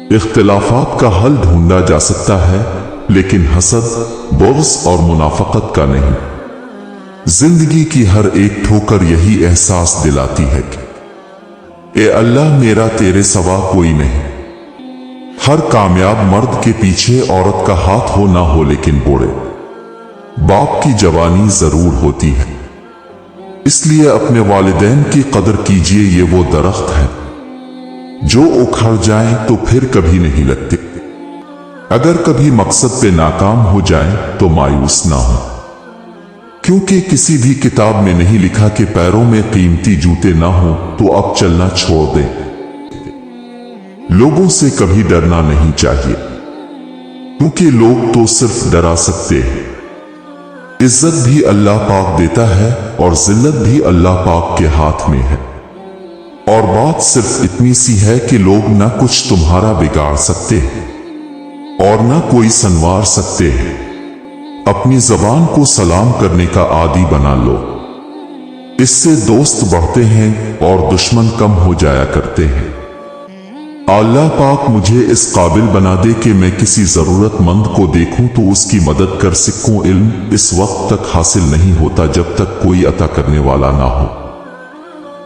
इख्तिलाफात का हल ढूंढा जा सकता है, लेकिन हसद, बुग़्ज़ और मुनाफ़क़त का नहीं। जिंदगी की हर एक ठोकर यही एहसास दिलाती है कि ए अल्लाह, मेरा तेरे सिवा कोई नहीं। हर कामयाब मर्द के पीछे औरत का हाथ हो ना हो, लेकिन बूढ़े बाप की जवानी जरूर होती है। इसलिए अपने वालिदैन की कदर कीजिए। ये वो दरख्त है जो उखड़ जाए तो फिर कभी नहीं लगते। अगर कभी मकसद पे नाकाम हो जाए तो मायूस ना हो, क्योंकि किसी भी किताब में नहीं लिखा कि पैरों में कीमती जूते ना हो तो अब चलना छोड़ दें। लोगों से कभी डरना नहीं चाहिए, क्योंकि लोग तो सिर्फ डरा सकते हैं। इज्जत भी अल्लाह पाक देता है और जिल्लत भी अल्लाह पाक के हाथ में है। और बात सिर्फ इतनी सी है कि लोग ना कुछ तुम्हारा बिगाड़ सकते हैं और ना कोई संवार सकते हैं। अपनी जबान को सलाम करने का आदी बना लो, इससे दोस्त बढ़ते हैं और दुश्मन कम हो जाया करते हैं। अल्लाह पाक मुझे इस काबिल बना दे कि मैं किसी जरूरतमंद को देखूं तो उसकी मदद कर सकूं। इल्म इस वक्त तक हासिल नहीं होता जब तक कोई अता करने वाला ना हो,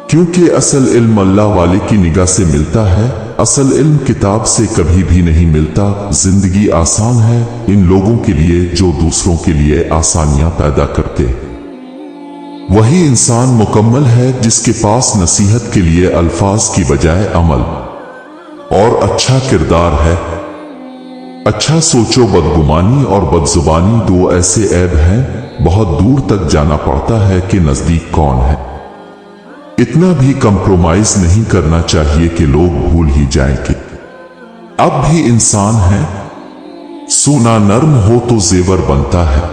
क्योंकि असल इल्म अल्लाह वाले की निगाह से मिलता है। असल इल्म किताब से कभी भी नहीं मिलता। जिंदगी आसान है इन लोगों के लिए जो दूसरों के लिए आसानियां पैदा करते हैं। वही इंसान मुकम्मल है जिसके पास नसीहत के लिए अल्फाज की बजाय अमल और अच्छा किरदार है। अच्छा सोचो, बदगुमानी और बदजुबानी दो ऐसे ऐब हैं, बहुत दूर तक जाना पड़ता है कि नजदीक कौन है। इतना भी कंप्रोमाइज नहीं करना चाहिए कि लोग भूल ही जाएं कि अब भी इंसान है। सोना नर्म हो तो जेवर बनता है,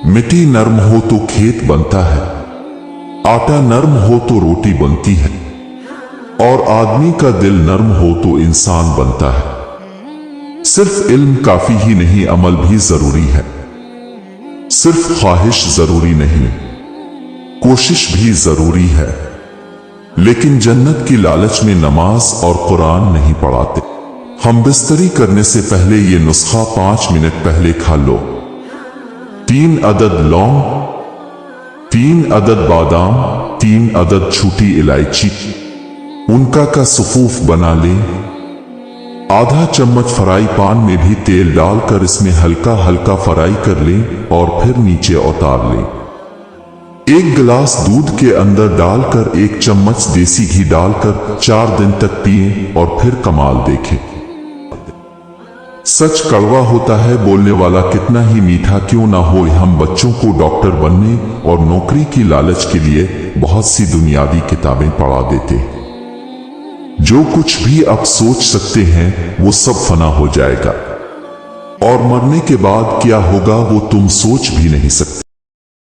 मिट्टी नर्म हो तो खेत बनता है, आटा नर्म हो तो रोटी बनती है, और आदमी का दिल नर्म हो तो इंसान बनता है। सिर्फ इल्म काफी ही नहीं, अमल भी जरूरी है। सिर्फ ख्वाहिश जरूरी नहीं, कोशिश भी जरूरी है। लेकिन जन्नत की लालच में नमाज और कुरान नहीं पढ़ाते। हम बिस्तरी करने से पहले ये नुस्खा 5 मिनट पहले खा लो। 3 अदद लौंग, 3 अदद बादाम, 3 अदद छोटी इलायची, उनका का सुफूफ बना लें। आधा चम्मच फ्राई पान में भी तेल डालकर इसमें हल्का हल्का फ्राई कर लें और फिर नीचे उतार लें। 1 गिलास दूध के अंदर डालकर 1 चम्मच देसी घी डालकर 4 दिन तक पिएं और फिर कमाल देखें। सच कड़वा होता है, बोलने वाला कितना ही मीठा क्यों ना हो। हम बच्चों को डॉक्टर बनने और नौकरी की लालच के लिए बहुत सी दुनियावी किताबें पढ़ा देते हैं। जो कुछ भी आप सोच सकते हैं वो सब फना हो जाएगा, और मरने के बाद क्या होगा वो तुम सोच भी नहीं सकते।